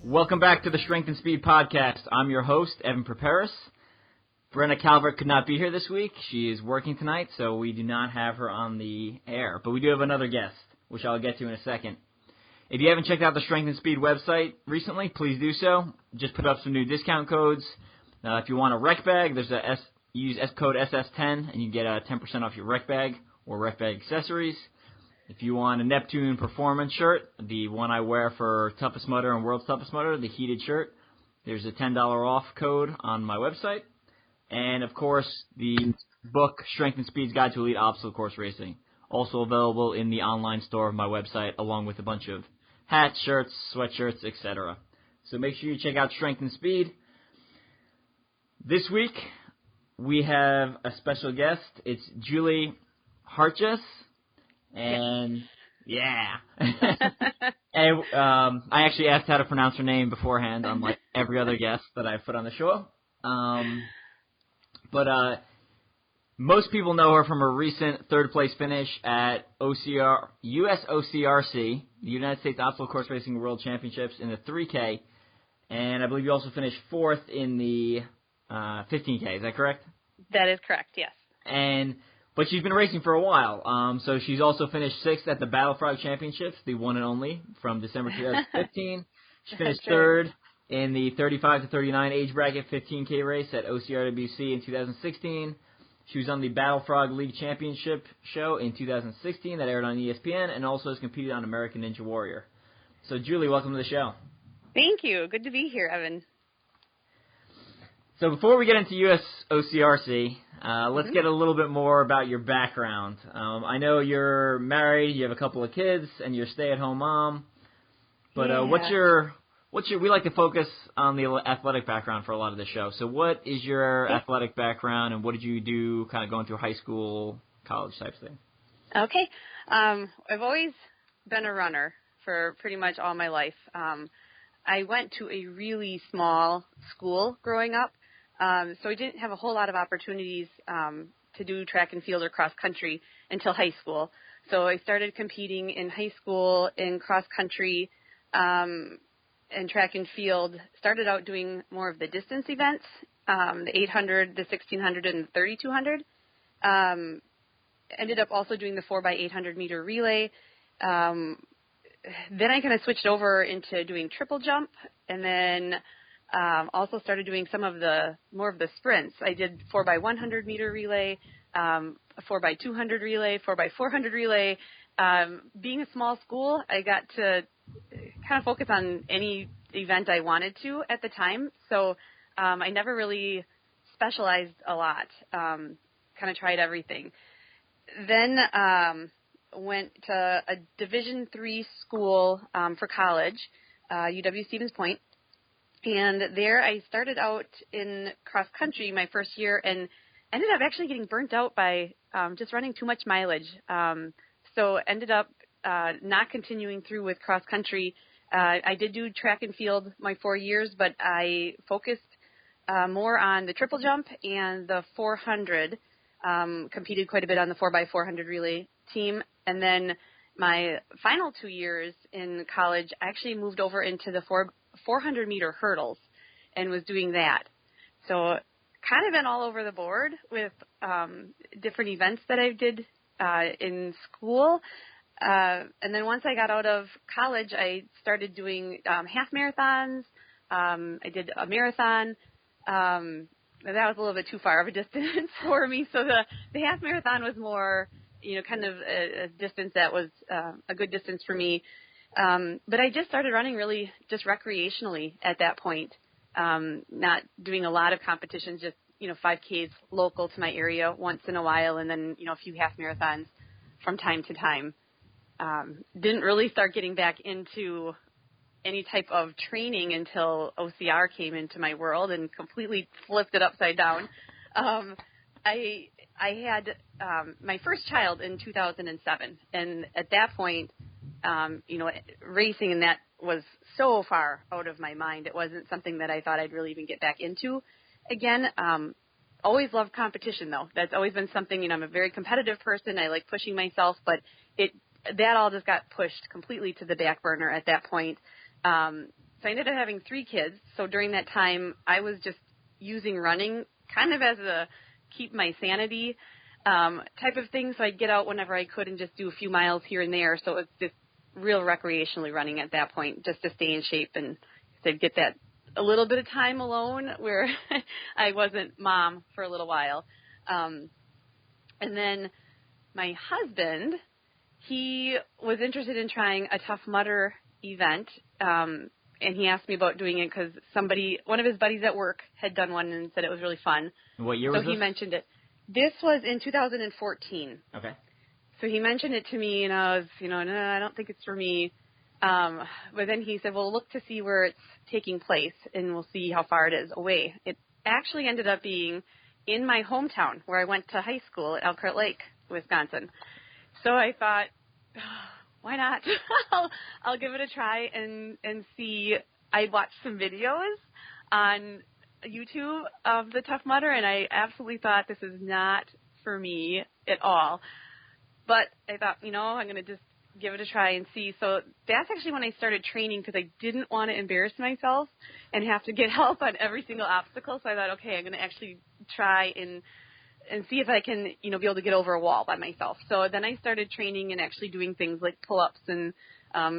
Welcome back to the Strength and Speed Podcast. I'm your host, Evan Preparis. Brenna Calvert could not be here this week. She is working tonight, so we do not have her on the air. But we do have another guest, which I'll get to in a second. If you haven't checked out the Strength and Speed website recently, please do so. Just put up some new discount codes. If you want a rec bag, use code SS10, and you get 10% off your rec bag or rec bag accessories. If you want a Neptune Performance shirt, the one I wear for Toughest Mudder and World's Toughest Mudder, the heated shirt, there's a $10 off code on my website. And, of course, the book, Strength and Speed's Guide to Elite Obstacle Course Racing, also available in the online store of my website, along with a bunch of hats, shirts, sweatshirts, etc. So make sure you check out Strength and Speed. This week, we have a special guest. It's Julie Hartjes. And, yeah. And I actually asked how to pronounce her name beforehand, unlike every other guest that I've put on the show. But most people know her from her recent third-place finish at USOCRC, the United States Obstacle Course Racing World Championships, in the 3K. And I believe you also finished fourth in the 15K. Is that correct? That is correct, yes. But she's been racing for a while, so she's also finished sixth at the Battle Frog Championships, the one and only, from December 2015. She finished third in the 35 to 39 age bracket 15K race at OCRWC in 2016. She was on the Battle Frog League Championship show in 2016 that aired on ESPN, and also has competed on American Ninja Warrior. So, Julie, welcome to the show. Thank you. Good to be here, Evan. So before we get into USOCRC, let's get a little bit more about your background. I know you're married, you have a couple of kids, and you're a stay-at-home mom. But we like to focus on the athletic background for a lot of the show. So what is your athletic background, and what did you do kind of going through high school, college type thing? Okay. I've always been a runner for pretty much all my life. I went to a really small school growing up. So I didn't have a whole lot of opportunities to do track and field or cross country until high school. So I started competing in high school in cross country and track and field. Started out doing more of the distance events, the 800, the 1600, and the 3200. Ended up also doing the 4x800 meter relay. Then I kind of switched over into doing triple jump, and then also started doing more of the sprints. I did 4x100 meter relay, a 4x200 relay, 4x400 relay. Being a small school, I got to kind of focus on any event I wanted to at the time. So I never really specialized a lot, kind of tried everything. Then went to a Division III school for college, UW Stevens Point. And there I started out in cross country my first year and ended up actually getting burnt out by just running too much mileage. So ended up not continuing through with cross country. I did do track and field my 4 years, but I focused more on the triple jump and the 400, competed quite a bit on the 4x400 relay team. And then my final 2 years in college, I actually moved over into the 400 meter hurdles and was doing that. So kind of been all over the board with different events that I did in school. And then once I got out of college, I started doing half marathons. I did a marathon. That was a little bit too far of a distance for me. So the half marathon was more, kind of a distance that was a good distance for me. But I just started running really just recreationally at that point, not doing a lot of competitions, just, 5Ks local to my area once in a while, and then, a few half marathons from time to time. Didn't really start getting back into any type of training until OCR came into my world and completely flipped it upside down. I had my first child in 2007, and at that point, racing and that was so far out of my mind. It wasn't something that I thought I'd really even get back into again. Always loved competition, though. That's always been something, I'm a very competitive person. I like pushing myself, but that all just got pushed completely to the back burner at that point. So I ended up having 3 kids. So during that time, I was just using running kind of as a keep my sanity type of thing. So I'd get out whenever I could and just do a few miles here and there. So it's just real recreationally running at that point, just to stay in shape and to get that a little bit of time alone where I wasn't mom for a little while. And then my husband, he was interested in trying a Tough Mudder event, and he asked me about doing it because one of his buddies at work had done one and said it was really fun. What year was this? So he mentioned it. This was in 2014. Okay. So he mentioned it to me, and I was, no, I don't think it's for me. But then he said, well, look to see where it's taking place, and we'll see how far it is away. It actually ended up being in my hometown where I went to high school at Elkhart Lake, Wisconsin. So I thought, why not? I'll give it a try and see. I watched some videos on YouTube of the Tough Mudder, and I absolutely thought this is not for me at all. But I thought, I'm going to just give it a try and see. So that's actually when I started training because I didn't want to embarrass myself and have to get help on every single obstacle. So I thought, okay, I'm going to actually try and see if I can, be able to get over a wall by myself. So then I started training and actually doing things like pull-ups and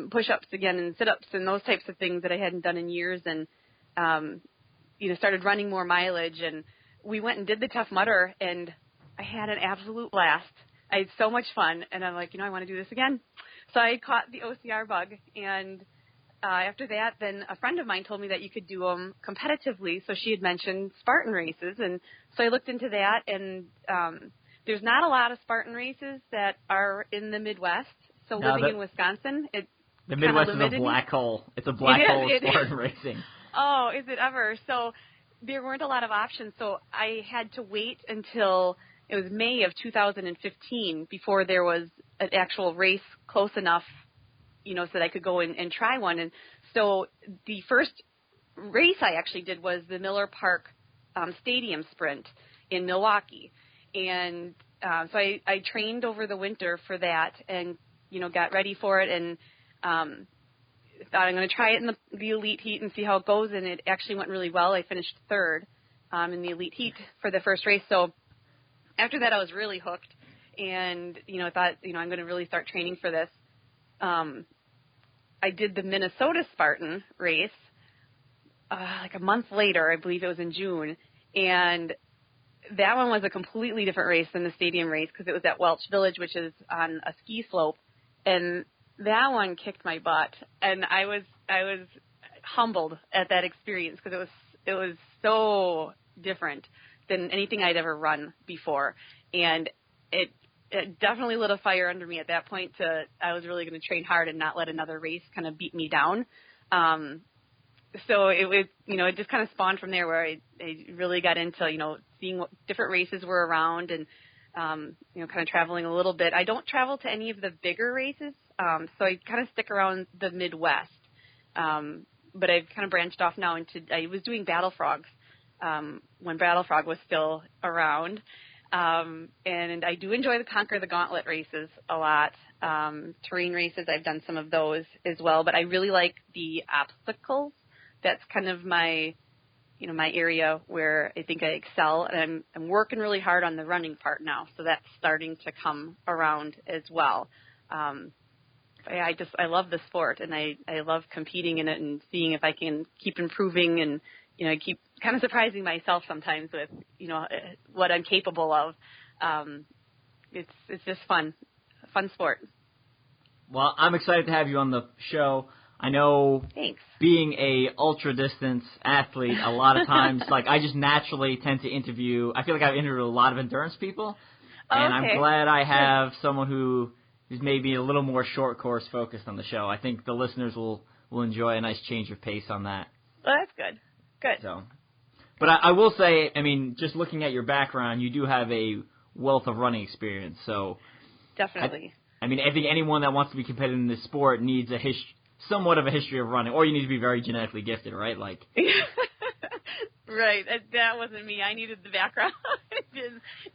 push-ups again and sit-ups and those types of things that I hadn't done in years, and, started running more mileage. And we went and did the Tough Mudder, and I had an absolute blast. I had so much fun, and I'm like, I want to do this again. So I caught the OCR bug, and after that, then a friend of mine told me that you could do them competitively. So she had mentioned Spartan races, and so I looked into that, and there's not a lot of Spartan races that are in the Midwest. So living in Wisconsin, the Midwest is a black hole. It's a black hole of Spartan racing. Oh, is it ever? So there weren't a lot of options, so I had to wait until it was May of 2015 before there was an actual race close enough, so that I could go and try one. And so the first race I actually did was the Miller Park Stadium Sprint in Milwaukee. And so I trained over the winter for that and, got ready for it, and thought I'm going to try it in the elite heat and see how it goes. And it actually went really well. I finished third in the elite heat for the first race. So after that, I was really hooked, and, I thought, I'm going to really start training for this. I did the Minnesota Spartan race like a month later. I believe it was in June, and that one was a completely different race than the stadium race because it was at Welch Village, which is on a ski slope, and that one kicked my butt, and I was humbled at that experience because it was so different than anything I'd ever run before, and it definitely lit a fire under me at that point. I was really going to train hard and not let another race kind of beat me down. So it was, it just kind of spawned from there where I really got into, seeing what different races were around and, kind of traveling a little bit. I don't travel to any of the bigger races, so I kind of stick around the Midwest. But I've kind of branched off now I was doing Battle Frogs when Battle Frog was still around. And I do enjoy the Conquer the Gauntlet races a lot. Terrain races, I've done some of those as well, but I really like the obstacles. That's kind of my area where I think I excel, and I'm working really hard on the running part now, so that's starting to come around as well. I love the sport, and I love competing in it and seeing if I can keep improving, and I keep kind of surprising myself sometimes with what I'm capable of. It's just fun sport. Well, I'm excited to have you on the show. I know. Thanks. Being a ultra distance athlete, a lot of times, I just naturally tend to interview. I feel like I've interviewed a lot of endurance people, and okay. I'm glad I have someone who's maybe a little more short course focused on the show. I think the listeners will will enjoy a nice change of pace on that. Well, that's good. Good. So, but I will say, I mean, just looking at your background, you do have a wealth of running experience. So definitely. I mean, I think anyone that wants to be competitive in this sport needs somewhat of a history of running, or you need to be very genetically gifted, right? Like. Right. That wasn't me. I needed the background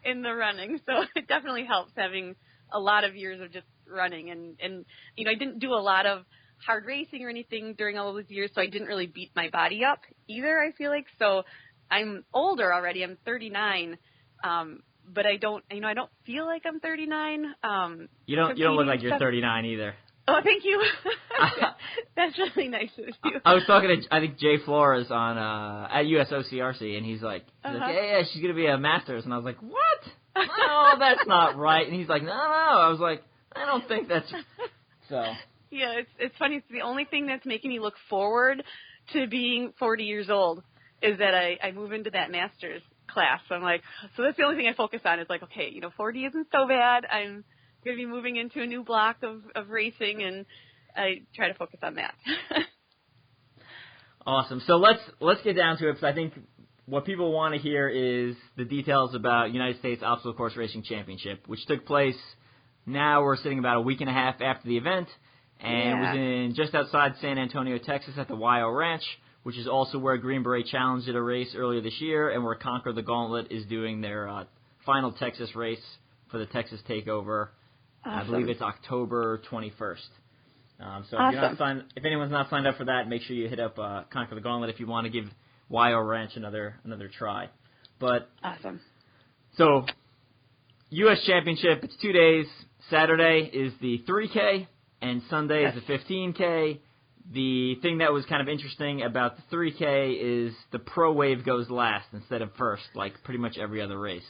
in the running, so it definitely helps having a lot of years of just running. And you know, I didn't do a lot of hard racing or anything during all those years, so I didn't really beat my body up either, I feel like. So I'm older already. I'm 39. But I don't feel like I'm 39. You don't look like you're 39 either. Oh, thank you. That's really nice of you. I was talking to, I think, Jay Flores on at USOCRC, and he's like, yeah, she's going to be a Masters. And I was like, what? No, that's not right. And he's like, no. I was like, I don't think that's so. Yeah, it's funny. It's the only thing that's making me look forward to being 40 years old is that I move into that Masters class. So I'm like, so that's the only thing I focus on. It's like, okay, 40 isn't so bad. I'm going to be moving into a new block of racing, and I try to focus on that. Awesome. So let's get down to it, because I think what people want to hear is the details about United States Obstacle Course Racing Championship, which took place. Now we're sitting about a week and a half after the event, and it was in just outside San Antonio, Texas, at the YO Ranch, which is also where Green Beret Challenge did a race earlier this year, and where Conquer the Gauntlet is doing their final Texas race for the Texas Takeover. Awesome. I believe it's October 21st. So awesome. if anyone's not signed up for that, make sure you hit up Conquer the Gauntlet if you want to give YO Ranch another try. But awesome. So, U.S. Championship, it's 2 days. Saturday is the 3K, and Sunday is the 15K. The thing that was kind of interesting about the 3K is the pro wave goes last instead of first, like pretty much every other race.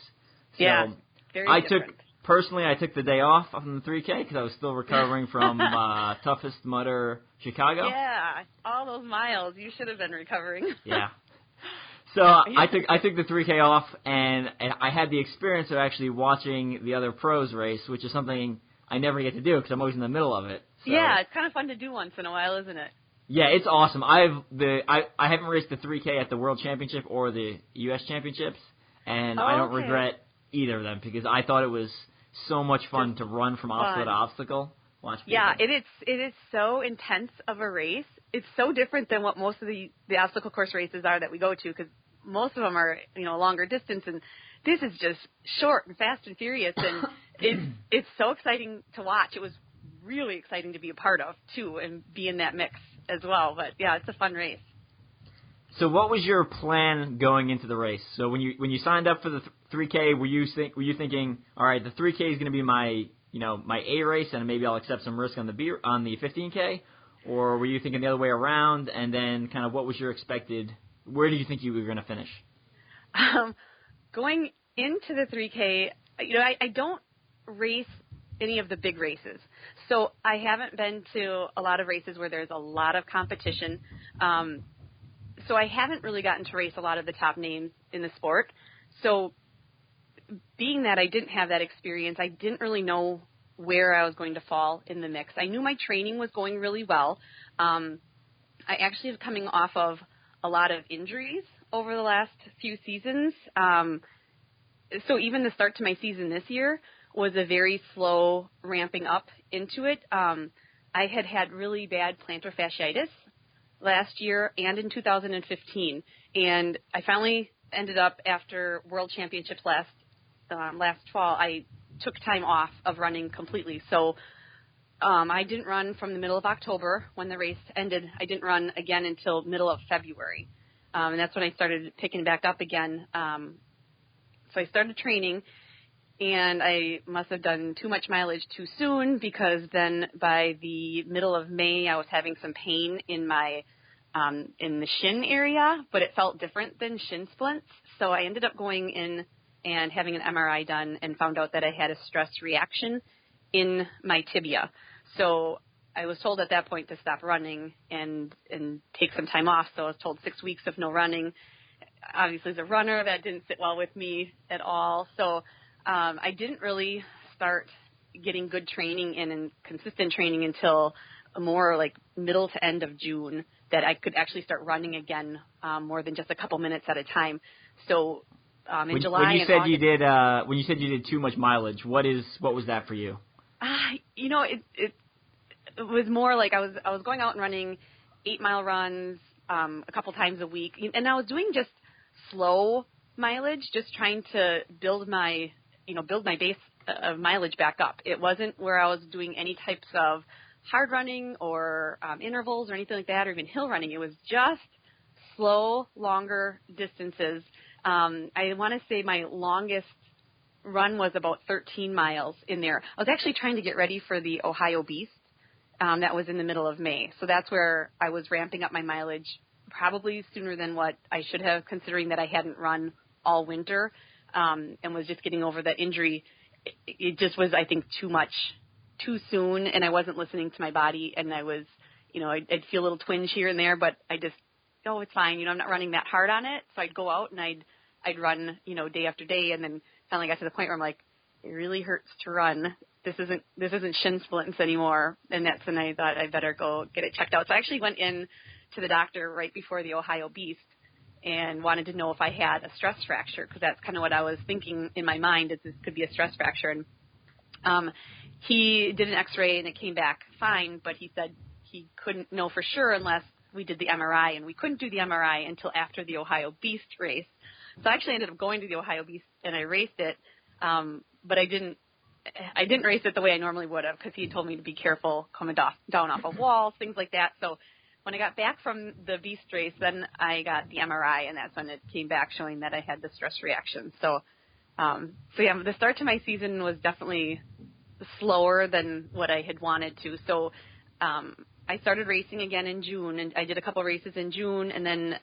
So very different. Personally, I took the day off on the 3K because I was still recovering from Toughest Mudder Chicago. Yeah, all those miles. You should have been recovering. Yeah. So I took the 3K off, and I had the experience of actually watching the other pros race, which is something I never get to do because I'm always in the middle of it. So. Yeah, it's kind of fun to do once in a while, isn't it? Yeah, it's awesome. I haven't raced the 3K at the World Championship or the U.S. Championships, and I don't regret either of them because I thought it was so much fun to run from obstacle to obstacle. Watch people. Yeah, it is so intense of a race. It's so different than what most of the obstacle course races are that we go to, because most of them are longer distance, and this is just short and fast and furious, and it's so exciting to watch. It was really exciting to be a part of too, and be in that mix as well. But yeah, it's a fun race. So what was your plan going into the race? So when you signed up for the 3K, were you thinking, all right, the 3K is going to be my my A race, and maybe I'll accept some risk on the 15K, or were you thinking the other way around? And then kind of what was your expected? Where did you think you were going to finish? Going into the 3K, I don't race any of the big races, so I haven't been to a lot of races where there's a lot of competition. So I haven't really gotten to race a lot of the top names in the sport. So being that I didn't have that experience, I didn't really know where I was going to fall in the mix. I knew my training was going really well. I actually am coming off of a lot of injuries over the last few seasons. So even the start to my season this year was a very slow ramping up into it. I had really bad plantar fasciitis last year and in 2015, and I finally ended up, after World Championships last fall, I took time off of running completely. So I didn't run from the middle of October when the race ended. I didn't run again until middle of February, and that's when I started picking back up again. So I started training, and I must have done too much mileage too soon, because then by the middle of May I was having some pain in my in the shin area, but it felt different than shin splints. So I ended up going in and having an MRI done and found out that I had a stress reaction in my tibia. So I was told at that point to stop running and take some time off. So I was told 6 weeks of no running. Obviously, as a runner, that didn't sit well with me at all. So I didn't really start getting good training in and consistent training until more like middle to end of June that I could actually start running again more than just a couple minutes at a time. So in July when you and said August, when you said you did too much mileage, what was that for you? It was more like I was going out and running 8-mile runs a couple times a week, and I was doing just slow mileage, just trying to build my base of mileage back up. It wasn't where I was doing any types of hard running or intervals or anything like that, or even hill running. It was just slow, longer distances. I want to say my longest run was about 13 miles in there. I was actually trying to get ready for the Ohio Beast. That was in the middle of May. So that's where I was ramping up my mileage probably sooner than what I should have, considering that I hadn't run all winter and was just getting over that injury. It just was, I think, too much too soon, and I wasn't listening to my body, and I was, I'd feel a little twinge here and there, but I just, it's fine. I'm not running that hard on it. So I'd go out and I'd run, day after day, and then finally got to the point where I'm like, it really hurts to run. This isn't shin splints anymore. And that's when I thought I better go get it checked out. So I actually went in to the doctor right before the Ohio Beast and wanted to know if I had a stress fracture, because that's kind of what I was thinking in my mind, is this could be a stress fracture. And he did an x-ray and it came back fine, but he said he couldn't know for sure unless we did the MRI, and we couldn't do the MRI until after the Ohio Beast race. So I actually ended up going to the Ohio Beast and I raced it, but I didn't race it the way I normally would have, because he told me to be careful coming down off of walls, things like that. So when I got back from the Beast race, then I got the MRI, and that's when it came back showing that I had the stress reaction. So yeah, the start to my season was definitely slower than what I had wanted to. So I started racing again in June, and I did a couple races in June, and then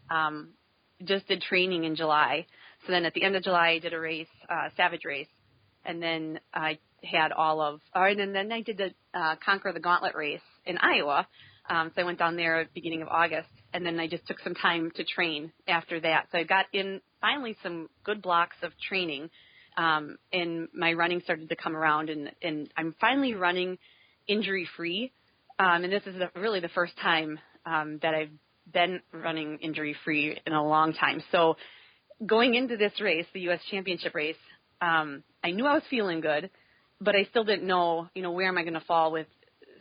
just did training in July. So then at the end of July, I did a race, Savage race, and then I had and then I did the Conquer the Gauntlet race in Iowa. So I went down there at the beginning of August, and then I just took some time to train after that. So I got in finally some good blocks of training, and my running started to come around, and I'm finally running injury-free. And this is really the first time that I've been running injury-free in a long time. So going into this race, the U.S. Championship race, I knew I was feeling good, but I still didn't know, where am I going to fall with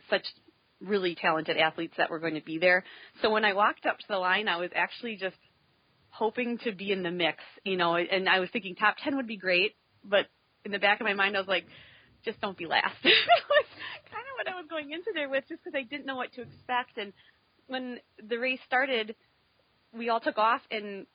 such really talented athletes that were going to be there. So when I walked up to the line, I was actually just hoping to be in the mix, and I was thinking top 10 would be great, but in the back of my mind, I was like, just don't be last. That was kind of what I was going into there with, just because I didn't know what to expect. And when the race started, we all took off, and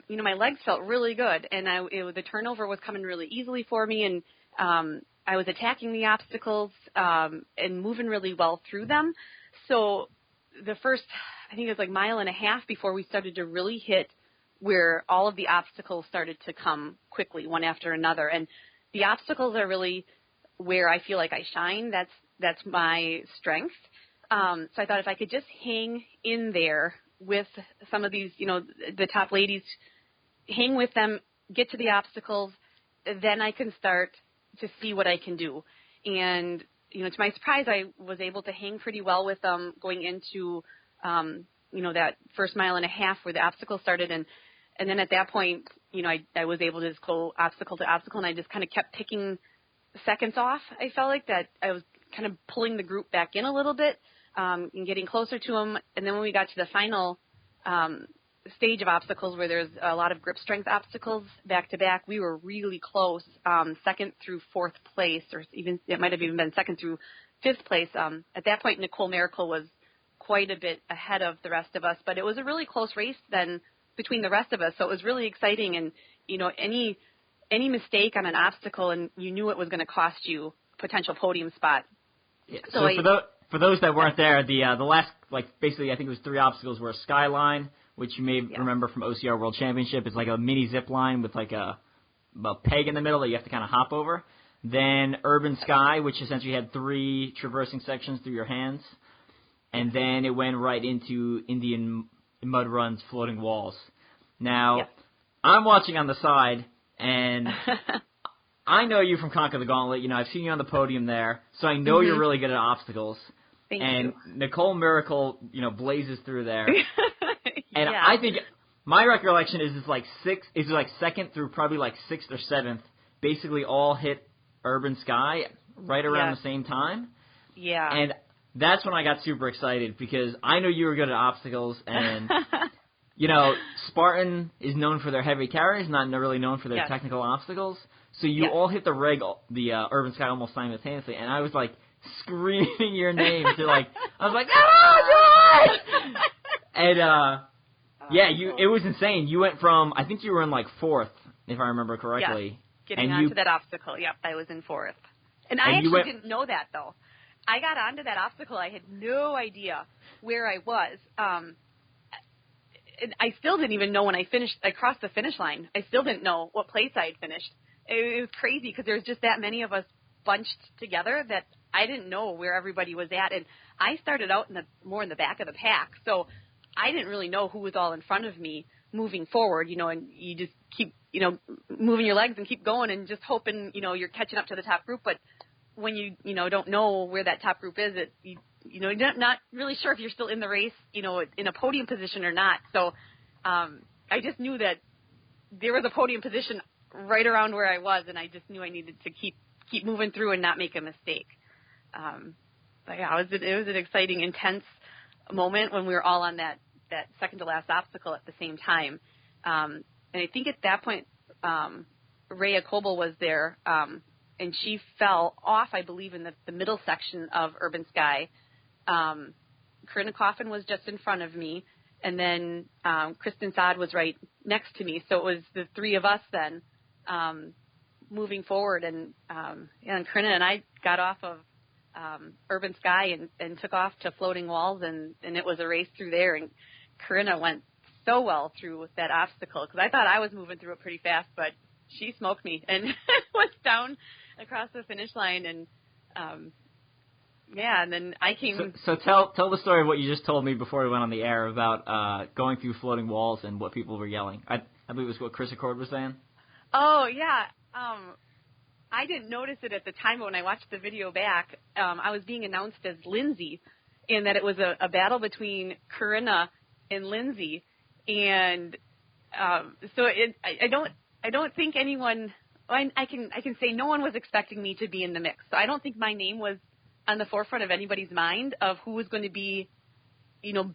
my legs felt really good, and the turnover was coming really easily for me, and I was attacking the obstacles and moving really well through them. So the first, I think it was like mile and a half before we started to really hit where all of the obstacles started to come quickly, one after another. And the obstacles are really where I feel like I shine. That's my strength. So I thought if I could just hang in there with some of these, the top ladies, hang with them, get to the obstacles, then I can start to see what I can do. And, to my surprise, I was able to hang pretty well with them going into, that first mile and a half where the obstacle started. And then at that point, I was able to just go obstacle to obstacle, and I just kind of kept picking seconds off. I felt like that I was kind of pulling the group back in a little bit and getting closer to them. And then when we got to the final stage of obstacles where there's a lot of grip strength obstacles back to back, we were really close, second through fourth place, or even it might have even been second through fifth place. At that point, Nicole Miracle was quite a bit ahead of the rest of us, but it was a really close race then between the rest of us. So it was really exciting, and any mistake on an obstacle, and you knew it was going to cost you a potential podium spot. Yeah, so for those that weren't there, the last, basically I think it was 3 obstacles were a skyline, which you may remember from OCR World Championship. It's like a mini zip line with like a peg in the middle that you have to kind of hop over. Then Urban Sky, which essentially had 3 traversing sections through your hands. And then it went right into Indian mud runs, floating walls. Now, I'm watching on the side, and I know you from Conquer the Gauntlet. I've seen you on the podium there, so I know you're really good at obstacles. Thank and you. Nicole Miracle, blazes through there. And Yeah. I think my recollection is like second through probably like sixth or seventh, basically all hit Urban Sky right around the same time. Yeah. And that's when I got super excited because I knew you were good at obstacles, and Spartan is known for their heavy carries, not really known for their technical obstacles. So you all hit the Urban Sky almost simultaneously, and I was like screaming your name to I was like, oh, George! And it was insane. You went from, I think you were in like fourth, if I remember correctly. Yes. Getting onto that obstacle. Yep, I was in fourth. And I actually didn't know that though. I got onto that obstacle. I had no idea where I was. I still didn't even know when I crossed the finish line. I still didn't know what place I had finished. It was crazy because there was just that many of us bunched together that I didn't know where everybody was at. And I started out more in the back of the pack, so I didn't really know who was all in front of me moving forward, and you just keep, moving your legs and keep going and just hoping, you're catching up to the top group. But when you don't know where that top group is, you're not really sure if you're still in the race, in a podium position or not. So I just knew that there was a podium position right around where I was, and I just knew I needed to keep moving through and not make a mistake. But yeah, it was an exciting, intense moment when we were all on that second to last obstacle at the same time. And I think at that point, Rhea Coble was there, and she fell off, I believe, in the middle section of Urban Sky. Corinna Coffin was just in front of me, and then Kristen Saad was right next to me. So it was the three of us then moving forward, and Corinna and I got off of Urban Sky and took off to Floating Walls, and it was a race through there, and Corinna went so well through that obstacle because I thought I was moving through it pretty fast, but she smoked me and went down across the finish line, and and then I came. So tell the story of what you just told me before we went on the air about going through Floating Walls and what people were yelling. I believe it was what Chris Accord was saying. Oh yeah. I didn't notice it at the time, but when I watched the video back, I was being announced as Lindsay, and that it was a battle between Corinna and Lindsay, and so I don't think anyone. I can say no one was expecting me to be in the mix, so I don't think my name was on the forefront of anybody's mind of who was going to be,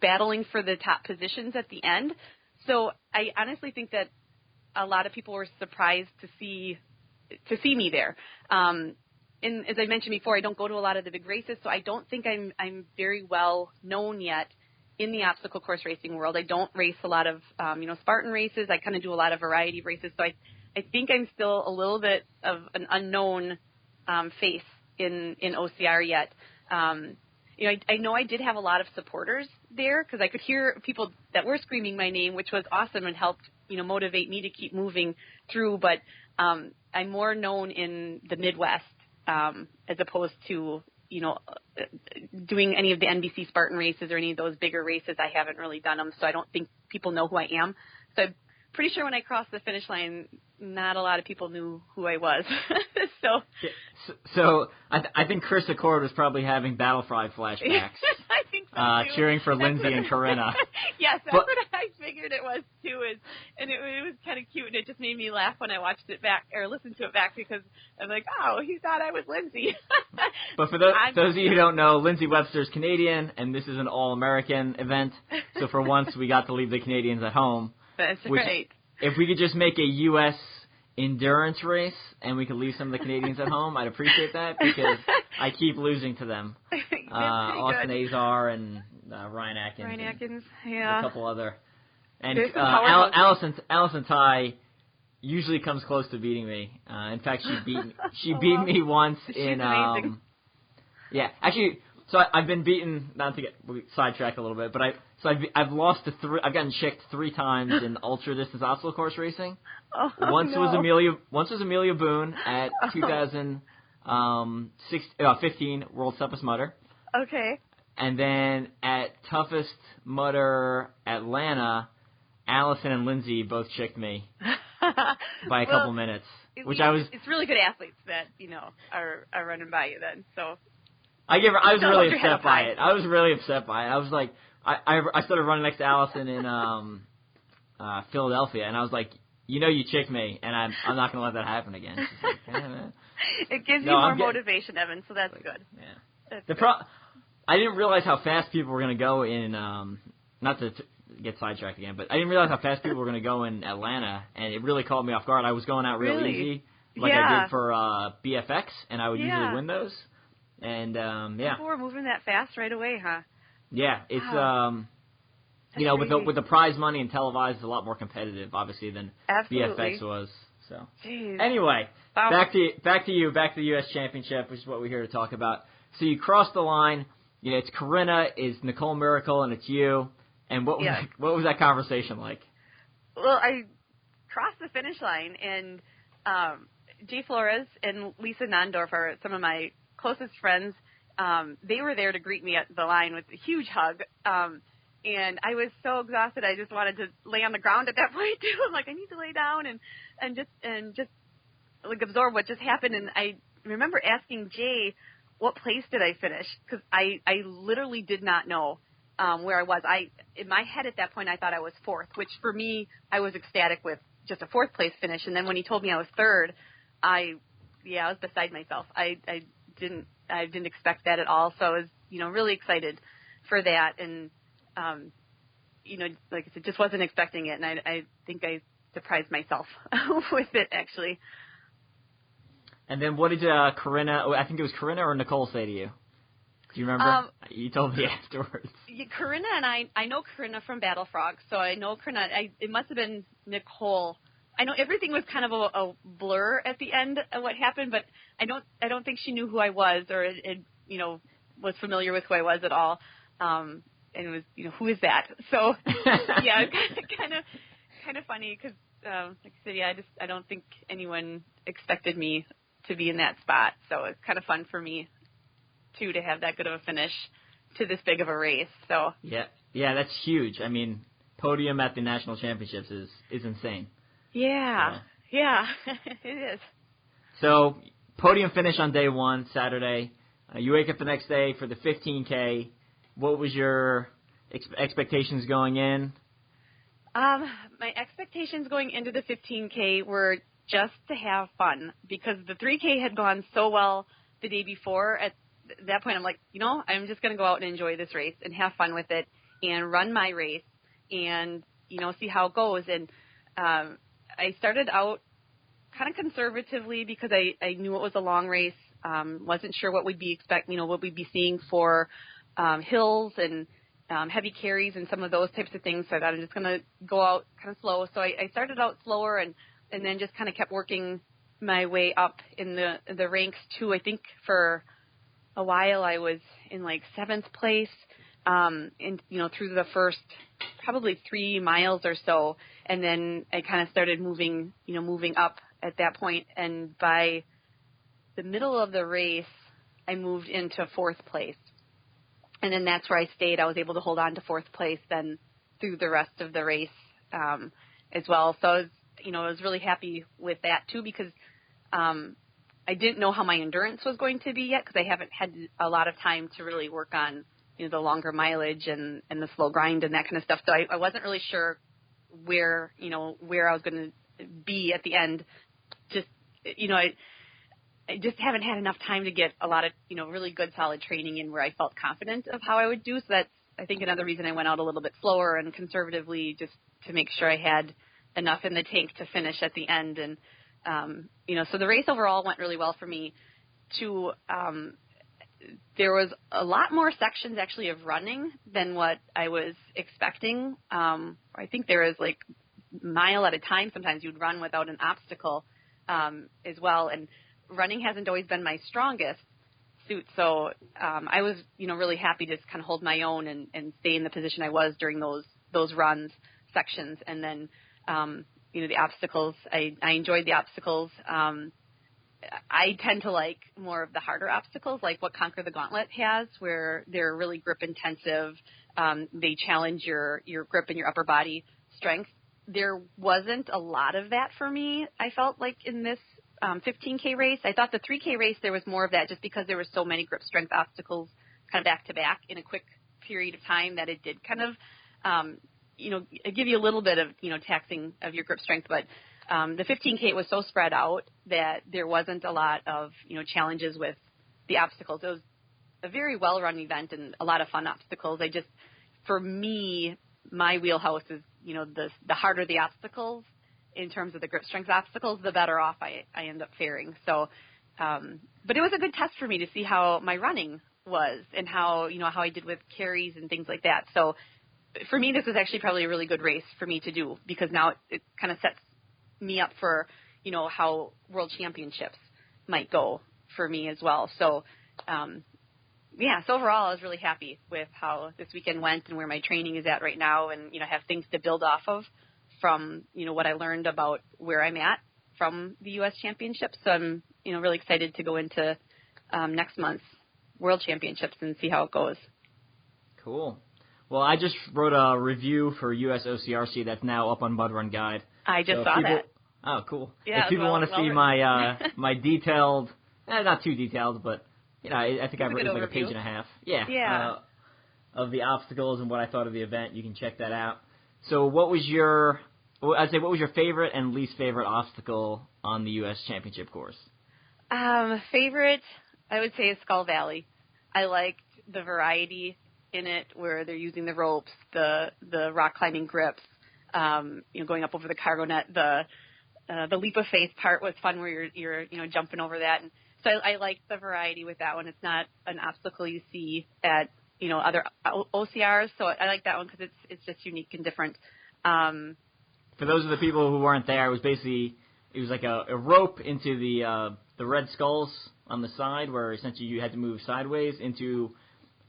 battling for the top positions at the end. So I honestly think that a lot of people were surprised to see me there. And as I mentioned before, I don't go to a lot of the big races, so I don't think I'm very well known yet in the obstacle course racing world. I don't race a lot of, Spartan races. I kind of do a lot of variety of races. So I think I'm still a little bit of an unknown face in OCR yet. I know I did have a lot of supporters there because I could hear people that were screaming my name, which was awesome and helped, motivate me to keep moving through. But I'm more known in the Midwest as opposed to, doing any of the NBC Spartan races or any of those bigger races. I haven't really done them, so I don't think people know who I am. So I'm pretty sure when I crossed the finish line, not a lot of people knew who I was. So I think Chris Accord was probably having Battlefly flashbacks. I think so too. Cheering for Lindsay and Corinna. Yes, that's what I figured it was too. And it was kind of cute, and it just made me laugh when I watched it back or listened to it back because I'm like, oh, he thought I was Lindsay. But for those of you who don't know, Lindsay Webster's Canadian, and this is an all-American event. So for once, we got to leave the Canadians at home. That's right. If we could just make a U.S. endurance race and we could leave some of the Canadians at home, I'd appreciate that because I keep losing to them. Austin Azar and Ryan Atkins. Yeah. A couple other. And Allison Ty usually comes close to beating me. In fact, she beat me once in. Amazing. Yeah, actually, so I've been beaten. Not to get sidetracked a little bit, but I've lost to three. I've gotten chicked 3 times in ultra distance obstacle course racing. Once was Amelia Boone at 2015 World Toughest Mudder. Okay. And then at Toughest Mudder Atlanta, Allison and Lindsay both chicked me by a couple minutes. It's really good athletes that are running by you then. So I was No really longer had a upset by pie. it. I was really upset by it. I was like, I started running next to Allison in Philadelphia, and I was like, you chicked me, and I'm not going to let that happen again. She's like, yeah, man. It gives you more motivation, Evan, so that's good. Yeah. I didn't realize how fast people were going to go in, not to get sidetracked again, but I didn't realize how fast people were going to go in Atlanta, and it really caught me off guard. I was going out real easy, like I did for BFX, and I would usually win those. And, People were moving that fast right away, huh? Yeah, it's, with the prize money and televised, it's a lot more competitive, obviously, than BFX was. So, anyway, back to the U.S. Championship, which is what we're here to talk about. So you crossed the line. It's Corinna, it's Nicole Miracle, and it's you. And what was that conversation like? Well, I crossed the finish line, and Jay Flores and Lisa Nondorf are some of my closest friends. They were there to greet me at the line with a huge hug. And I was so exhausted, I just wanted to lay on the ground at that point too. I'm like, I need to lay down and just like absorb what just happened. And I remember asking Jay, what place did I finish? Because I literally did not know where I was. In my head at that point, I thought I was fourth, which for me, I was ecstatic with just a fourth place finish. And then when he told me I was third, I was beside myself. I didn't expect that at all. So I was, really excited for that. And, like I said, just wasn't expecting it. And I think I surprised myself with it, actually. And then what did Corinna, I think it was Corinna or Nicole, say to you? Do you remember? You told me afterwards. Corinna and I know Corinna from Battle Frog, so I know Corinna. It must have been Nicole. I know everything was kind of a blur at the end of what happened, but I don't think she knew who I was or was familiar with who I was at all. And it was, who is that? So yeah, kind of funny because, like I said, I don't think anyone expected me to be in that spot. So it's kind of fun for me too to have that good of a finish to this big of a race. So yeah, that's huge. I mean, podium at the national championships is insane. Yeah, it is. So podium finish on day one, Saturday. You wake up the next day for the 15K. What was your expectations going in? My expectations going into the 15K were just to have fun because the 3K had gone so well the day before. At that point, I'm like, I'm just going to go out and enjoy this race and have fun with it and run my race and, see how it goes. And I started out kind of conservatively because I knew it was a long race. Wasn't sure what we'd be what we'd be seeing for hills and heavy carries and some of those types of things. So I thought I'm just going to go out kind of slow. So I started out slower and then just kind of kept working my way up in the ranks too. I think for a while I was in like 7th place, through the first probably 3 miles or so. And then I kind of started moving up at that point. And by the middle of the race, I moved into 4th place. And then that's where I stayed. I was able to hold on to 4th place then through the rest of the race as well. So I was really happy with that too because I didn't know how my endurance was going to be yet because I haven't had a lot of time to really work on the longer mileage and the slow grind and that kind of stuff. So I wasn't really sure where I was going to be at the end. Just I just haven't had enough time to get a lot of, really good solid training in where I felt confident of how I would do. So that's, I think, another reason I went out a little bit slower and conservatively just to make sure I had enough in the tank to finish at the end. And, so the race overall went really well for me too. There was a lot more sections actually of running than what I was expecting. I think there was like mile at a time. Sometimes you'd run without an obstacle as well. And running hasn't always been my strongest suit. So I was, really happy to just kind of hold my own and stay in the position I was during those runs sections. And then, the obstacles, I enjoyed the obstacles. I tend to like more of the harder obstacles, like what Conquer the Gauntlet has, where they're really grip intensive. They challenge your grip and your upper body strength. There wasn't a lot of that for me, I felt like, in this 15K race. I thought the 3K race, there was more of that just because there were so many grip strength obstacles kind of back-to-back in a quick period of time that it did kind of, give you a little bit of, taxing of your grip strength. But the 15K was so spread out that there wasn't a lot of, challenges with the obstacles. It was a very well-run event and a lot of fun obstacles. For me, my wheelhouse is, the harder the obstacles in terms of the grip strength obstacles, the better off I end up faring. So, but it was a good test for me to see how my running was and how I did with carries and things like that. So for me, this was actually probably a really good race for me to do because now it kind of sets me up for, how world championships might go for me as well. So, so overall, I was really happy with how this weekend went and where my training is at right now and, have things to build off of from, what I learned about where I'm at from the U.S. Championships. So I'm, really excited to go into next month's World Championships and see how it goes. Cool. Well, I just wrote a review for USOCRC that's now up on Mud Run Guide. I just saw that. Oh, cool. Yeah, if people want to see my my detailed, not too detailed, but I think I've written like a page and a half. Yeah. Of the obstacles and what I thought of the event, you can check that out. So, what was your favorite and least favorite obstacle on the U.S. Championship course? Favorite, I would say, is Skull Valley. I liked the variety in it where they're using the ropes, the rock climbing grips, going up over the cargo net. The leap of faith part was fun where you're jumping over that. And so I liked the variety with that one. It's not an obstacle you see at other OCRs, so I like that one because it's just unique and different. For those of the people who weren't there, it was like a rope into the red skulls on the side where essentially you had to move sideways into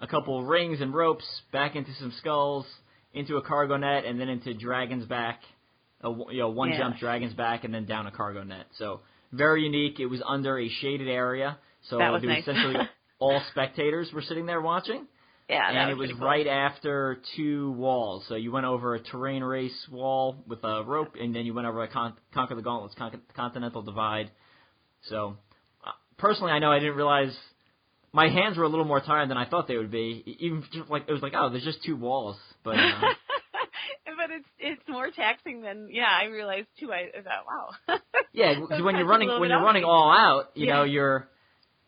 a couple of rings and ropes, back into some skulls, into a cargo net, and then into Dragon's Back, one jump Dragon's Back, and then down a cargo net. So very unique. It was under a shaded area, so that was there was nice. essentially all spectators were sitting there watching. Yeah, and it was cool. right after two walls. So you went over a terrain race wall with a rope, and then you went over a Conquer the Gauntlet's Continental Divide. So personally, I know I didn't realize my hands were a little more tired than I thought they would be. Even just it was like, oh, there's just two walls, but. But it's more taxing than I realized too. I thought, wow. Yeah, because when you're running all out, you're.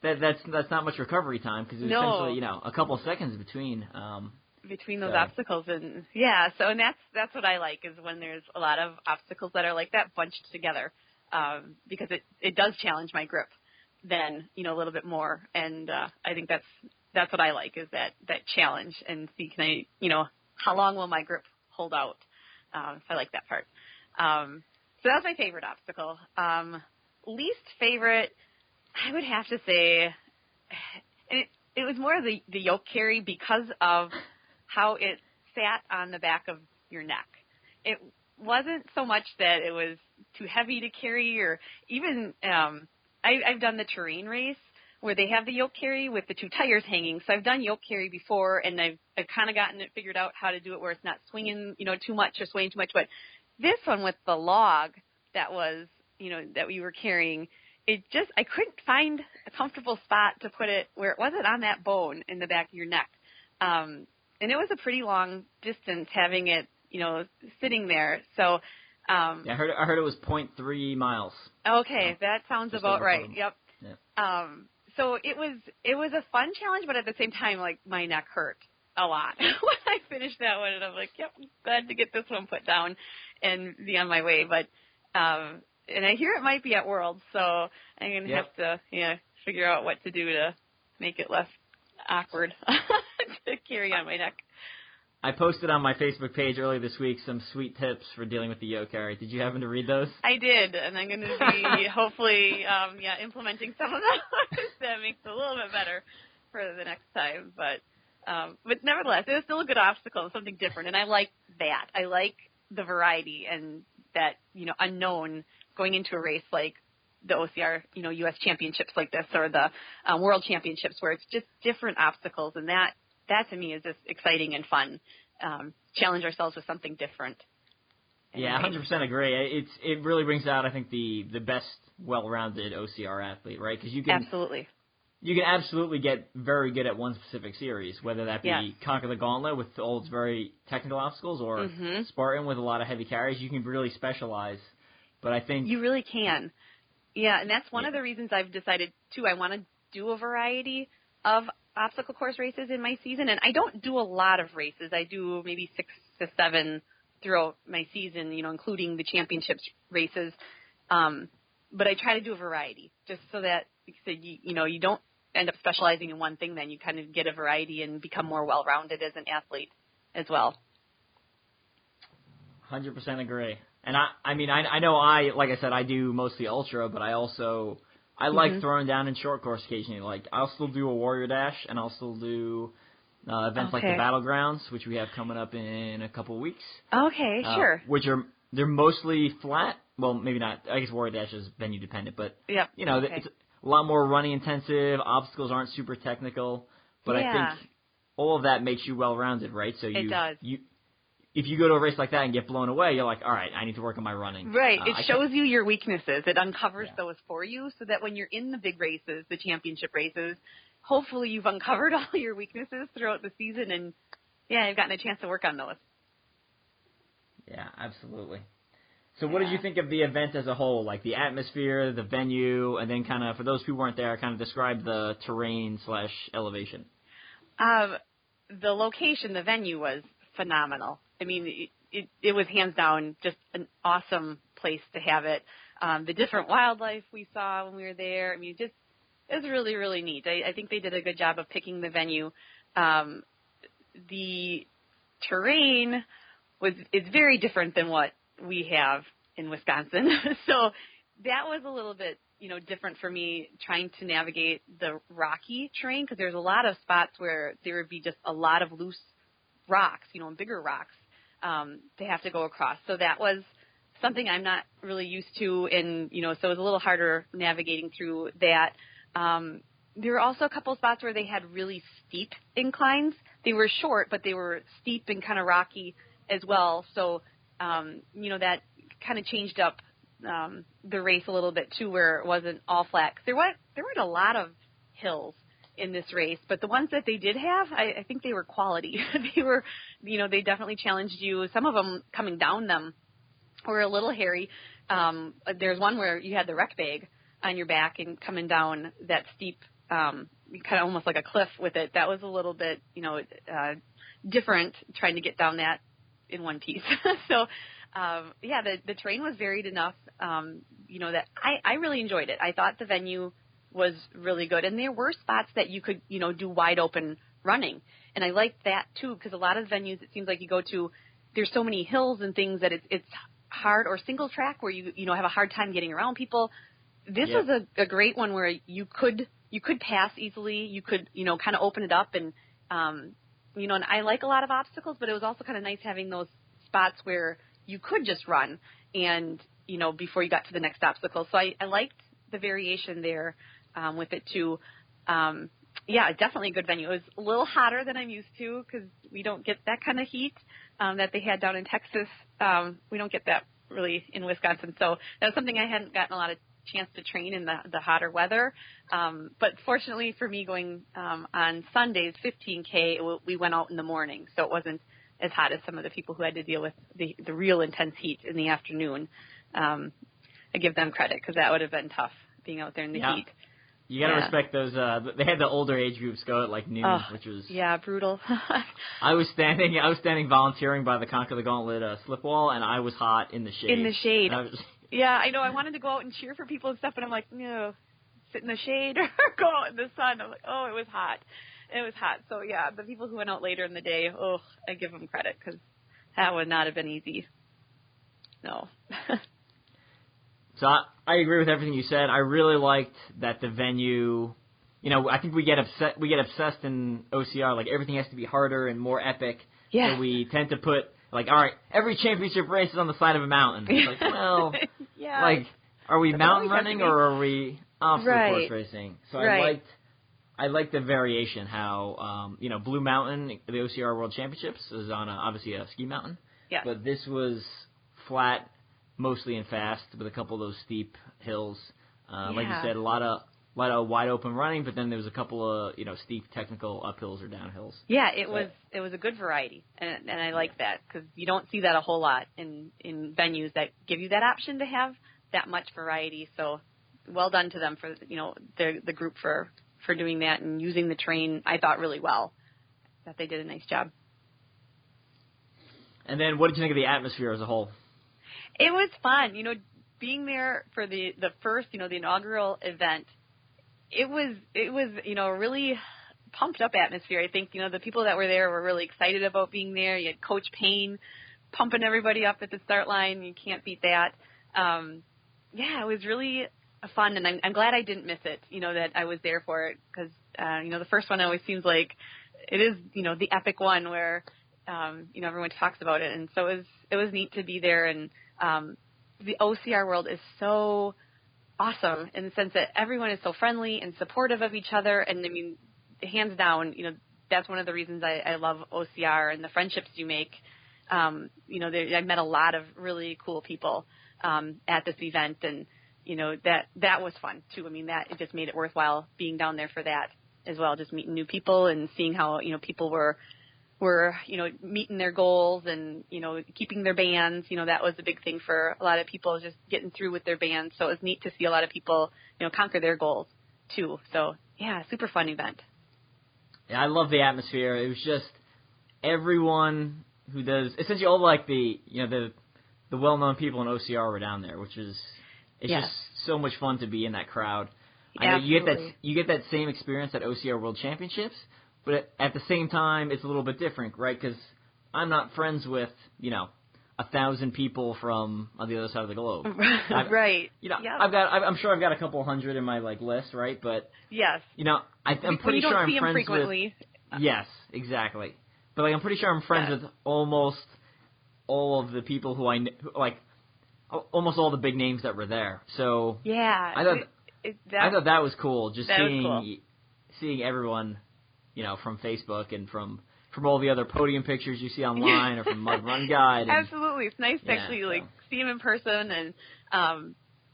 That's not much recovery time because it's essentially a couple of seconds between those obstacles and and that's what I like is when there's a lot of obstacles that are like that bunched together because it does challenge my grip then a little bit more and I think that's what I like is that challenge and see can I how long will my grip hold out so I like that part so that's my favorite obstacle least favorite I would have to say it was more the yoke carry because of how it sat on the back of your neck. It wasn't so much that it was too heavy to carry or even I've done the terrain race where they have the yoke carry with the two tires hanging. So I've done yoke carry before and I've kind of gotten it figured out how to do it where it's not swinging, too much or swaying too much. But this one with the log that was, that we were carrying, I couldn't find a comfortable spot to put it where it wasn't on that bone in the back of your neck. And it was a pretty long distance having it, sitting there. So, I heard it was 0.3 miles. Okay. That sounds about right. Yep. Yeah. So it was a fun challenge, but at the same time, like my neck hurt a lot when I finished that one. And I'm like, yep, glad to get this one put down and be on my way. But, and I hear it might be at Worlds, so I'm going to have to figure out what to do to make it less awkward to carry on my neck. I posted on my Facebook page earlier this week some sweet tips for dealing with the yoke carry. Did you happen to read those? I did, and I'm going to be hopefully implementing some of those that makes it a little bit better for the next time. But nevertheless, it was still a good obstacle, something different, and I like that. I like the variety and that unknown going into a race like the OCR, U.S. championships like this or the world championships where it's just different obstacles. And that to me is just exciting and fun. Challenge ourselves with something different. Yeah, 100% agree. It really brings out, I think, the best well-rounded OCR athlete, right? Because Absolutely. you can absolutely get very good at one specific series, whether that be Yes. Conquer the Gauntlet with all its very technical obstacles or Spartan with a lot of heavy carries. You can really specialize. But I think you really can. Yeah, and that's one of the reasons I've decided, too, I want to do a variety of obstacle course races in my season. And I don't do a lot of races. I do maybe 6 to 7 throughout my season, including the championships races. But I try to do a variety just so that you don't end up specializing in one thing, then you kind of get a variety and become more well-rounded as an athlete as well. 100% agree. And I know like I said, I do mostly ultra, but I like throwing down in short course occasionally. Like I'll still do a warrior dash, and I'll still do events like the battlegrounds, which we have coming up in a couple of weeks. Okay, sure. They're mostly flat. Well, maybe not. I guess warrior dash is venue dependent, but it's a lot more running intensive. Obstacles aren't super technical, but I think all of that makes you well-rounded, right? So it does. If you go to a race like that and get blown away, you're like, all right, I need to work on my running. Right. It shows you your weaknesses. It uncovers those for you so that when you're in the big races, the championship races, hopefully you've uncovered all your weaknesses throughout the season and, you've gotten a chance to work on those. Yeah, absolutely. So what did you think of the event as a whole, like the atmosphere, the venue, and then kind of, for those who weren't there, kind of describe the terrain/elevation? The location, the venue was phenomenal. I mean, it was hands down just an awesome place to have it. The different wildlife we saw when we were there, I mean, it was really, really neat. I think they did a good job of picking the venue. The terrain is very different than what we have in Wisconsin. So that was a little bit, different for me trying to navigate the rocky terrain because there's a lot of spots where there would be just a lot of loose rocks, bigger rocks they have to go across. So that was something I'm not really used to, and, so it was a little harder navigating through that. There were also a couple spots where they had really steep inclines. They were short, but they were steep and kind of rocky as well. So, that kind of changed up the race a little bit, too, where it wasn't all flat. There weren't a lot of hills in this race, but the ones that they did have, I think they were quality. They were, they definitely challenged you. Some of them coming down them were a little hairy. There's one where you had the rec bag on your back and coming down that steep, kind of almost like a cliff with it. That was a little bit, different trying to get down that in one piece. So, the terrain was varied enough, that I really enjoyed it. I thought the venue was really good. And there were spots that you could, do wide open running. And I liked that too, because a lot of venues, it seems like you go to, there's so many hills and things that it's hard, or single track where you have a hard time getting around people. This was a great one where you could pass easily. You could, kind of open it up and, and I like a lot of obstacles, but it was also kind of nice having those spots where you could just run and, before you got to the next obstacle. So I liked the variation there with it too. Definitely a good venue. It was a little hotter than I'm used to because we don't get that kind of heat that they had down in Texas. We don't get that really in Wisconsin. So that was something I hadn't gotten a lot of chance to train in the hotter weather. But fortunately for me, going on Sundays, 15K, we went out in the morning, so it wasn't as hot as some of the people who had to deal with the real intense heat in the afternoon. I give them credit because that would have been tough being out there in the heat. You got to respect those. They had the older age groups go at like noon, which was brutal. I was standing volunteering by the Conquer the Gauntlet slip wall, and I was hot in the shade. In the shade. Yeah, I know. I wanted to go out and cheer for people and stuff, but I'm like, no, sit in the shade or go out in the sun. I'm like, oh, it was hot. It was hot. So, the people who went out later in the day, I give them credit because that would not have been easy. No. So I agree with everything you said. I really liked that the venue, I think we get obsessed in OCR, like everything has to be harder and more epic. Yeah. So we tend to put, like, all right, every championship race is on the side of a mountain. It's like, well, like, are we mountain running or are we obstacle course racing? So I liked the variation, how, Blue Mountain, the OCR World Championships, is on obviously a ski mountain. Yeah. But this was flat, mostly and fast, with a couple of those steep hills. Like you said, a lot of wide open running, but then there was a couple of steep technical uphills or downhills. Yeah, it was a good variety, and I like that because you don't see that a whole lot in venues that give you that option to have that much variety. So well done to them for the group for doing that and using the terrain. I thought really well. That they did a nice job. And then, what did you think of the atmosphere as a whole? It was fun, being there for the first, the inaugural event. It was a really pumped up atmosphere. I think, the people that were there were really excited about being there. You had Coach Payne pumping everybody up at the start line. You can't beat that. It was really fun, and I'm glad I didn't miss it, that I was there for it because, the first one always seems like it is, the epic one where, everyone talks about it. And so it was neat to be there. And the OCR world is so awesome in the sense that everyone is so friendly and supportive of each other. And I mean, hands down, that's one of the reasons I love OCR and the friendships you make. I met a lot of really cool people at this event, and that was fun too. I mean, that it just made it worthwhile being down there for that as well, just meeting new people and seeing how people were meeting their goals and keeping their bands. That was a big thing for a lot of people, just getting through with their bands. So it was neat to see a lot of people conquer their goals too. So yeah, super fun event. Yeah, I love the atmosphere. It was just everyone who does essentially all like the well-known people in OCR were down there, which is just so much fun to be in that crowd. I know you get that same experience at OCR World Championships, but at the same time it's a little bit different, right? Because I'm not friends with 1,000 people from on the other side of the globe. Right. I'm sure I've got a couple hundred in my list, right? But yes. I'm pretty sure I'm friends frequently. with. Yes, exactly. But I'm pretty sure I'm friends with almost all of the people who I almost all the big names that were there. So yeah, I thought that was cool. Just seeing everyone, from Facebook and from all the other podium pictures you see online or from Mud Run Guide. And, absolutely, it's nice to actually see him in person, and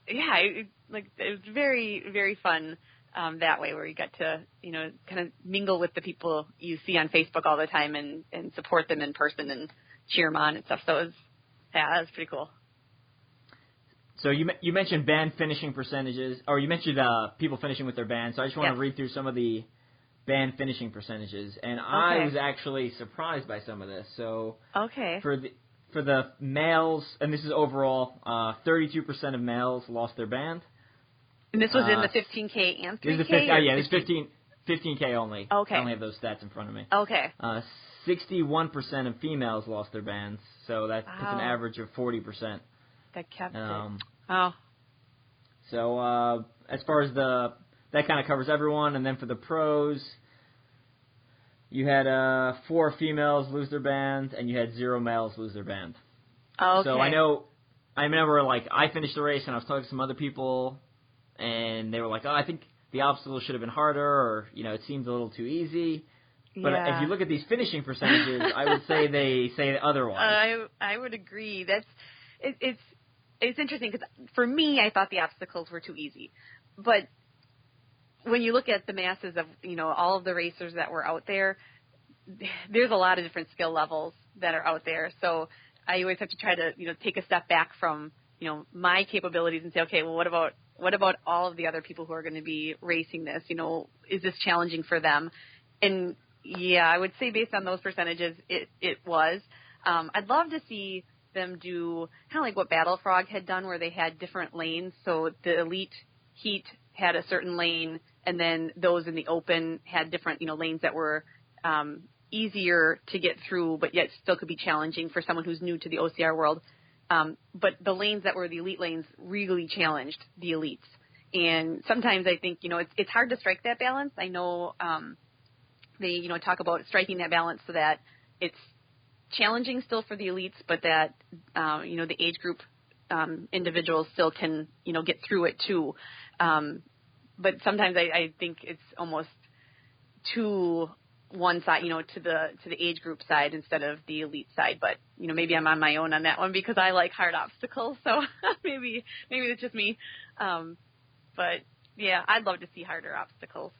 it was very, very fun that way, where you got to kind of mingle with the people you see on Facebook all the time and support them in person and cheer them on and stuff. So it was pretty cool. So you mentioned band finishing percentages, or you mentioned people finishing with their band. So I just want to read through some of the band finishing percentages, and I was actually surprised by some of this. So for the males, and this is overall, 32% of males lost their band. And this was in the 15K and 3K? This is 15K only. Okay. I only have those stats in front of me. Okay. 61% of females lost their bands, so that's an average of 40%. That kept it. So as far as that kind of covers everyone, and then for the pros, you had 4 females lose their band, and you had 0 males lose their band. Okay. So I remember I finished the race and I was talking to some other people, and they were like, "Oh, I think the obstacle should have been harder," or it seemed a little too easy. But if you look at these finishing percentages, I would say they say otherwise. I would agree. It's interesting because for me, I thought the obstacles were too easy. But when you look at the masses of, all of the racers that were out there, there's a lot of different skill levels that are out there. So I always have to try to, take a step back from, my capabilities and say, okay, well, what about all of the other people who are going to be racing this? Is this challenging for them? And yeah, I would say based on those percentages, it was. I'd love to see them do kind of like what Battle Frog had done, where they had different lanes. So the elite heat had a certain lane, and then those in the open had different, lanes that were easier to get through, but yet still could be challenging for someone who's new to the OCR world. But the lanes that were the elite lanes really challenged the elites. And sometimes I think, it's hard to strike that balance. I know they, talk about striking that balance so that it's challenging still for the elites, but that, the age group individuals still can, get through it too. But sometimes I think it's almost too one side, to the age group side instead of the elite side. But, maybe I'm on my own on that one because I like hard obstacles. So maybe it's just me. But yeah, I'd love to see harder obstacles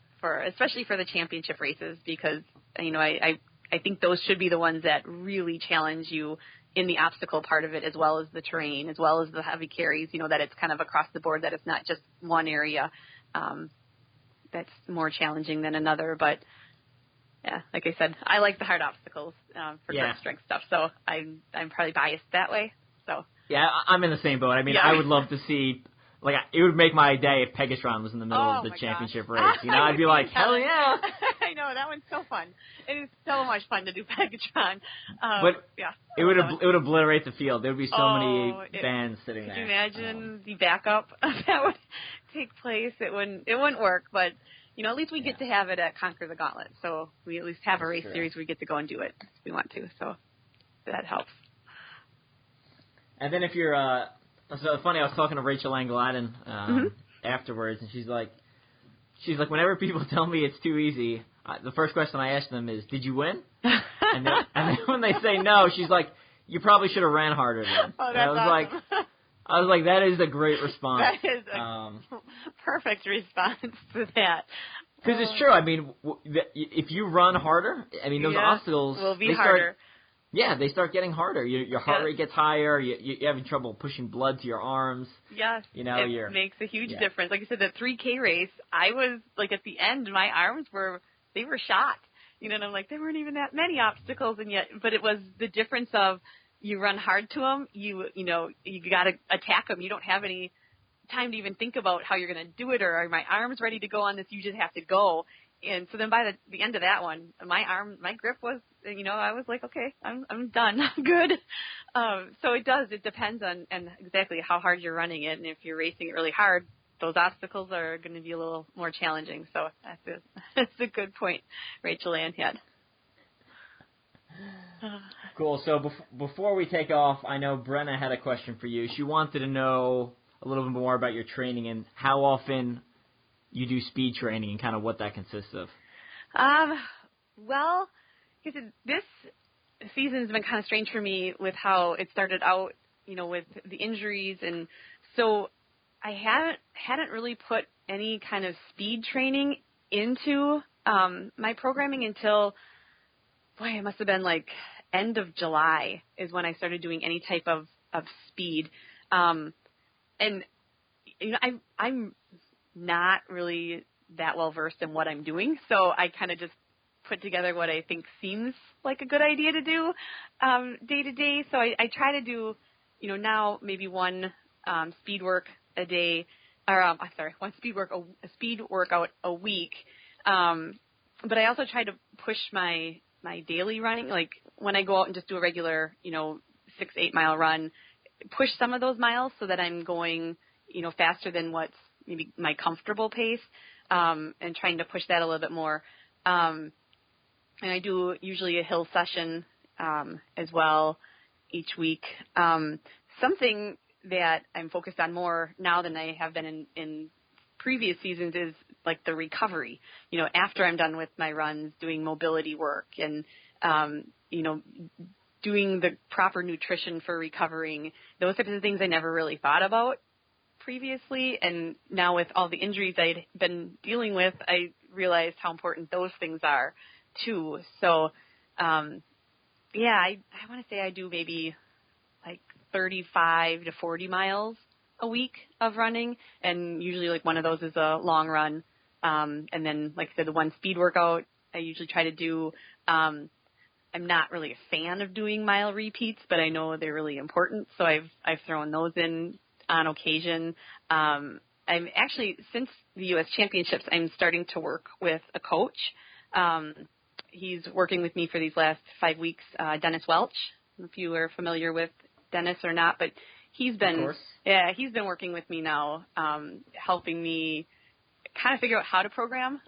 especially for the championship races, because I think those should be the ones that really challenge you in the obstacle part of it, as well as the terrain, as well as the heavy carries. That it's kind of across the board, that it's not just one area that's more challenging than another. But yeah, like I said, I like the hard obstacles for grip strength stuff, so I'm probably biased that way. So yeah, I'm in the same boat. I mean, I would love to see. Like, it would make my day if Pegatron was in the middle of the championship race. I'd be like, hell yeah. I know, that one's so fun. It is so much fun to do Pegatron. But it would obliterate the field. There would be so many bands sitting there. Could you imagine the backup that would take place? It wouldn't work, but at least we get to have it at Conquer the Gauntlet. So we at least have a race series we get to go and do it if we want to. So that helps. And then if you're so funny, I was talking to Rachel Angeladen afterwards, and she's like, whenever people tell me it's too easy, the first question I ask them is, did you win? and then when they say no, she's like, you probably should have ran harder then. Oh, that's awesome. I was like, that is a great response. That is a perfect response to that. Because it's true. I mean, if you run harder, I mean, those obstacles will be harder. They start getting harder. Your heart rate gets higher. You're having trouble pushing blood to your arms. Yes, it makes a huge difference. Like I said, the 3K race, I was, like, at the end, my arms were shot. And I'm like, there weren't even that many obstacles, but it was the difference of you run hard to them, you got to attack them. You don't have any time to even think about how you're going to do it, or are my arms ready to go on this? You just have to go. And so then by the end of that one, my grip was, I was like, okay, I'm done. I'm good. So it depends on exactly how hard you're running it. And if you're racing it really hard, those obstacles are going to be a little more challenging. So that's a good point Rachel Ann had. Cool. So before we take off, I know Brenna had a question for you. She wanted to know a little bit more about your training and how often you do speed training and kind of what that consists of. Well, this season has been kind of strange for me with how it started out, with the injuries. And so I hadn't really put any kind of speed training into my programming until, it must have been like end of July is when I started doing any type of speed. And, I'm not really that well versed in what I'm doing, so I kind of just put together what I think seems like a good idea to do day to day. So I try to do, now maybe one speed work a day, or one speed workout a week. But I also try to push my daily running, like when I go out and just do a regular, 6-8 mile run, push some of those miles so that I'm going, faster than what's maybe my comfortable pace, and trying to push that a little bit more. And I do usually a hill session as well each week. Something that I'm focused on more now than I have been in previous seasons is like the recovery. After I'm done with my runs, doing mobility work and, doing the proper nutrition for recovering. Those types of things I never really thought about previously, and now with all the injuries I'd been dealing with, I realized how important those things are too. So, I want to say I do maybe like 35 to 40 miles a week of running, and usually like one of those is a long run. And then, like I said, the one speed workout I usually try to do. I'm not really a fan of doing mile repeats, but I know they're really important, so I've thrown those in on occasion. I'm actually, since the U.S. Championships, I'm starting to work with a coach. He's working with me for these last 5 weeks, Dennis Welch. I don't know if you are familiar with Dennis or not, but he's been working with me now, helping me kind of figure out how to program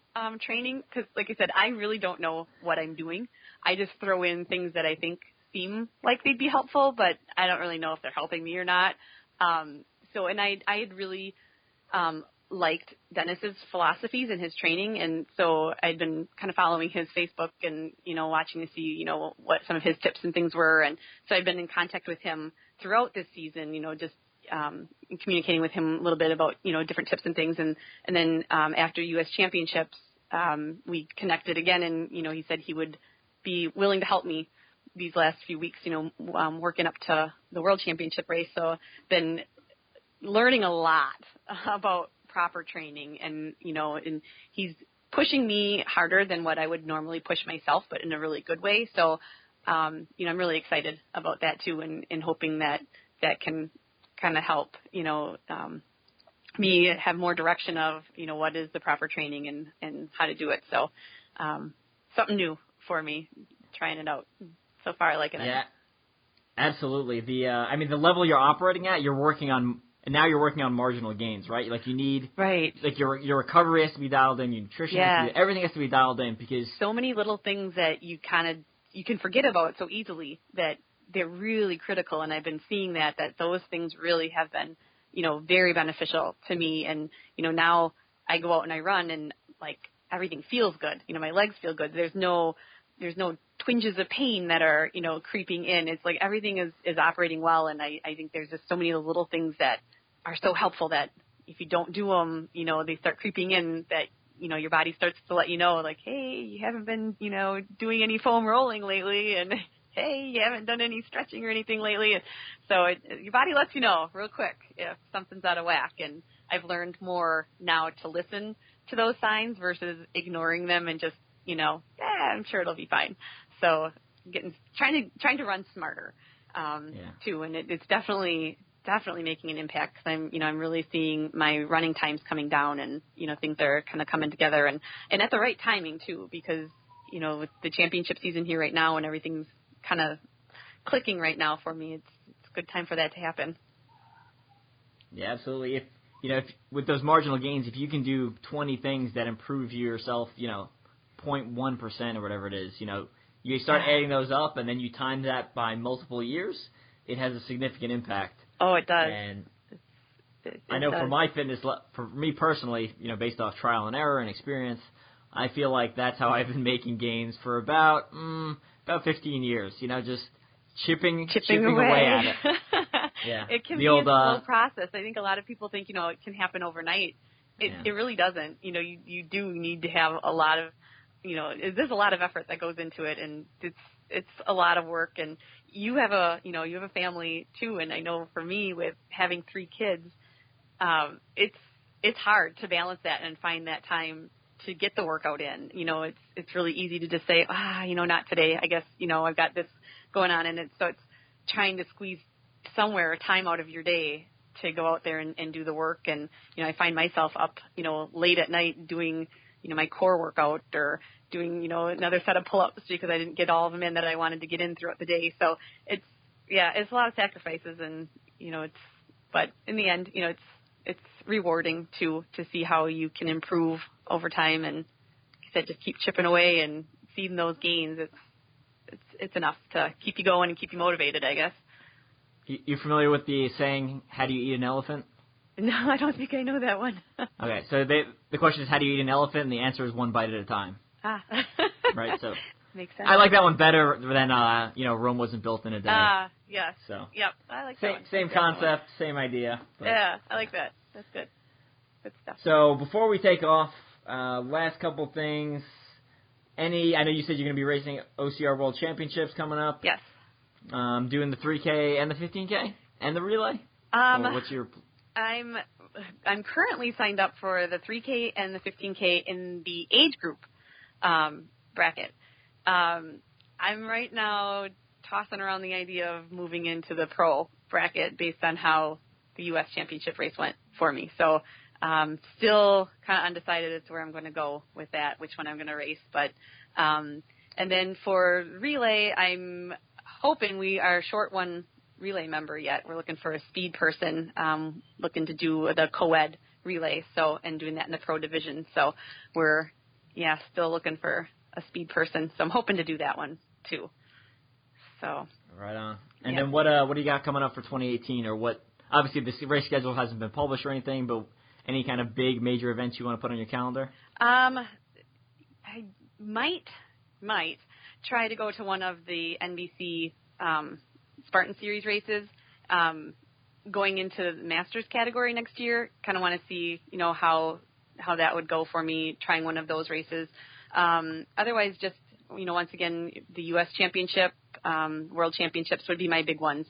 training, because like I said, I really don't know what I'm doing. I just throw in things that I think seem like they'd be helpful, but I don't really know if they're helping me or not. And I had really liked Dennis's philosophies and his training, and so I'd been kind of following his Facebook and, watching to see, what some of his tips and things were, and so I've been in contact with him throughout this season, just communicating with him a little bit about, different tips and things. And then after U.S. Championships, we connected again, and, he said he would be willing to help me these last few weeks, working up to the World Championship race. So been learning a lot about proper training, and, and he's pushing me harder than what I would normally push myself, but in a really good way. So, I'm really excited about that too, and hoping that can kind of help, me have more direction of, what is the proper training and how to do it. So, something new for me, trying it out. So far, I like it. Yeah, absolutely. The level you're operating at, you're working on marginal gains, right? Like you need, right. Like your recovery has to be dialed in, your nutrition, everything has to be dialed in, because so many little things that you can forget about so easily that they're really critical. And I've been seeing that those things really have been, very beneficial to me. And, now I go out and I run, and like everything feels good. My legs feel good. There's no twinges of pain that are, creeping in. It's like everything is operating well. And I think there's just so many little things that are so helpful that if you don't do them, they start creeping in, that, your body starts to let you know, like, hey, you haven't been, doing any foam rolling lately. And hey, you haven't done any stretching or anything lately. So your body lets you know real quick if something's out of whack. And I've learned more now to listen to those signs versus ignoring them and just, I'm sure it'll be fine. So trying to run smarter, too. And it's definitely making an impact, because I'm really seeing my running times coming down, and, things are kind of coming together, and at the right timing too, because, with the championship season here right now and everything's kind of clicking right now for me, it's a good time for that to happen. Yeah, absolutely. If with those marginal gains, if you can do 20 things that improve yourself, 0.1% or whatever it is, you start adding those up, and then you time that by multiple years, it has a significant impact. Oh, it does. And it I know does. for my fitness, for me personally, based off trial and error and experience, I feel like that's how I've been making gains for about 15 years. Just chipping away at it. Yeah. It can be a slow process. I think a lot of people think, it can happen overnight. It really doesn't. You do need to have a lot of, there's a lot of effort that goes into it, and it's a lot of work. And you have a family too. And I know for me, with having 3 kids, it's hard to balance that and find that time to get the workout in. It's really easy to just say, not today. I guess, I've got this going on. And it's trying to squeeze somewhere a time out of your day to go out there and do the work. And, I find myself up, late at night doing, my core workout, or doing, another set of pull-ups because I didn't get all of them in that I wanted to get in throughout the day. So it's a lot of sacrifices, and, but in the end, it's rewarding to see how you can improve over time. And like I said, just keep chipping away and seeing those gains. It's enough to keep you going and keep you motivated, I guess. You familiar with the saying, how do you eat an elephant? No, I don't think I know that one. Okay, so the question is, how do you eat an elephant? And the answer is one bite at a time. Right, so makes sense. I like that one better than, Rome wasn't built in a day. Yes. So, yep, I like that one. Same concept, same idea. Yeah, I like that. That's good. Good stuff. So before we take off, last couple things. I know you said you're going to be racing OCR World Championships coming up. Yes. Doing the 3K and the 15K and the relay? Or what's your... I'm currently signed up for the 3K and the 15K in the age group bracket. I'm right now tossing around the idea of moving into the pro bracket based on how the U.S. Championship race went for me. So still kind of undecided as to where I'm going to go with that, which one I'm going to race. But and then for relay, I'm hoping we are short one relay member yet. We're looking for a speed person, looking to do the co-ed relay, and doing that in the pro division. So we're, still looking for a speed person. So I'm hoping to do that one too. So. Right on. And then what do you got coming up for 2018, or what? Obviously the race schedule hasn't been published or anything, but any kind of big major events you want to put on your calendar? I might try to go to one of the NBC Spartan Series races. going into the Masters category next year. Kind of want to see, how that would go for me trying one of those races. Otherwise, just, once again, the U.S. Championship, World Championships would be my big ones.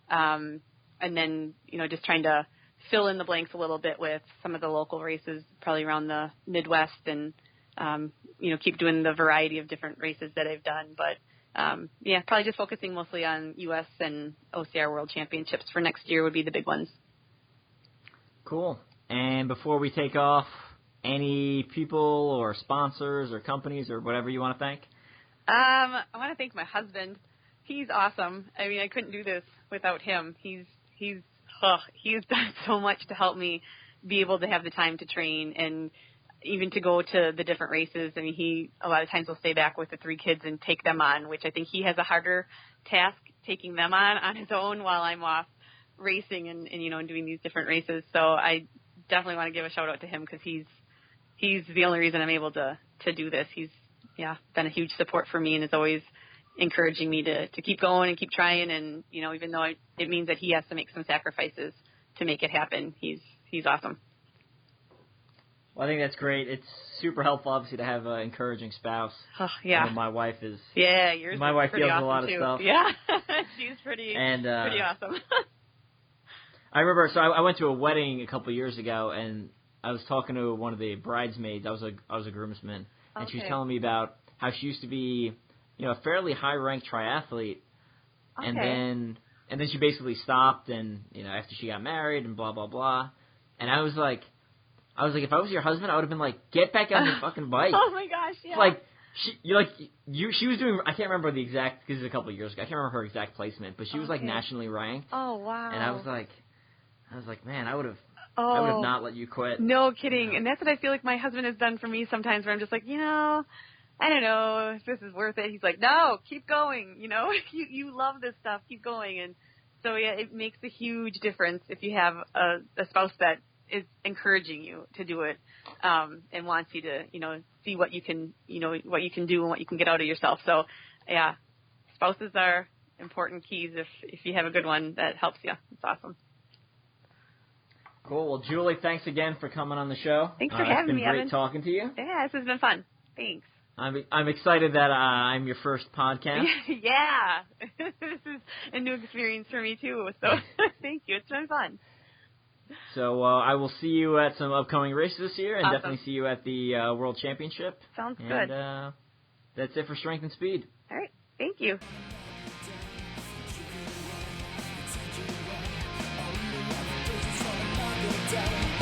And then, just trying to fill in the blanks a little bit with some of the local races, probably around the Midwest, and, keep doing the variety of different races that I've done. But, probably just focusing mostly on U.S. and OCR World Championships for next year would be the big ones. Cool. And before we take off, any people or sponsors or companies or whatever you want to thank? I want to thank my husband. He's awesome. I mean, I couldn't do this without him. He's done so much to help me be able to have the time to train and even to go to the different races. I mean, he a lot of times will stay back with the 3 kids and take them on, which I think he has a harder task taking them on his own while I'm off racing and doing these different races. So I definitely want to give a shout out to him because he's the only reason I'm able to do this. He's been a huge support for me and is always encouraging me to keep going and keep trying. And, even though it means that he has to make some sacrifices to make it happen, he's awesome. Well, I think that's great. It's super helpful, obviously, to have an encouraging spouse. Oh, yeah. I know my wife is. Yeah, yours. My wife pretty deals with awesome a lot of too. stuff. Yeah, she's pretty awesome. I remember. So I went to a wedding a couple of years ago, and I was talking to one of the bridesmaids. I was a groomsman, and she was telling me about how she used to be, a fairly high-ranked triathlete, and then she basically stopped, and after she got married and blah blah blah, and I was like, if I was your husband, I would have been like, get back on your fucking bike. Oh my gosh, yeah. She was doing. I can't remember the exact, because it was a couple of years ago. I can't remember her exact placement, but she was like nationally ranked. Oh wow. And I was like, man, I would have not let you quit. No kidding. And that's what I feel like my husband has done for me sometimes, where I'm just like, I don't know if this is worth it. He's like, no, keep going. You love this stuff. Keep going. And so, yeah, it makes a huge difference if you have a spouse that is encouraging you to do it, and wants you to, see what you can, what you can do and what you can get out of yourself. So, yeah, spouses are important keys. If you have a good one that helps you, it's awesome. Cool. Well, Julie, thanks again for coming on the show. Thanks for having me, It's been great Evan. talking to you. Yeah, this has been fun. Thanks. I'm excited that I'm your first podcast. Yeah. This is a new experience for me, too. So thank you. It's been fun. So I will see you at some upcoming races this year, and Awesome. definitely see you at the World Championship. Sounds good. And that's it for Strength and Speed. All right. Thank you. Down.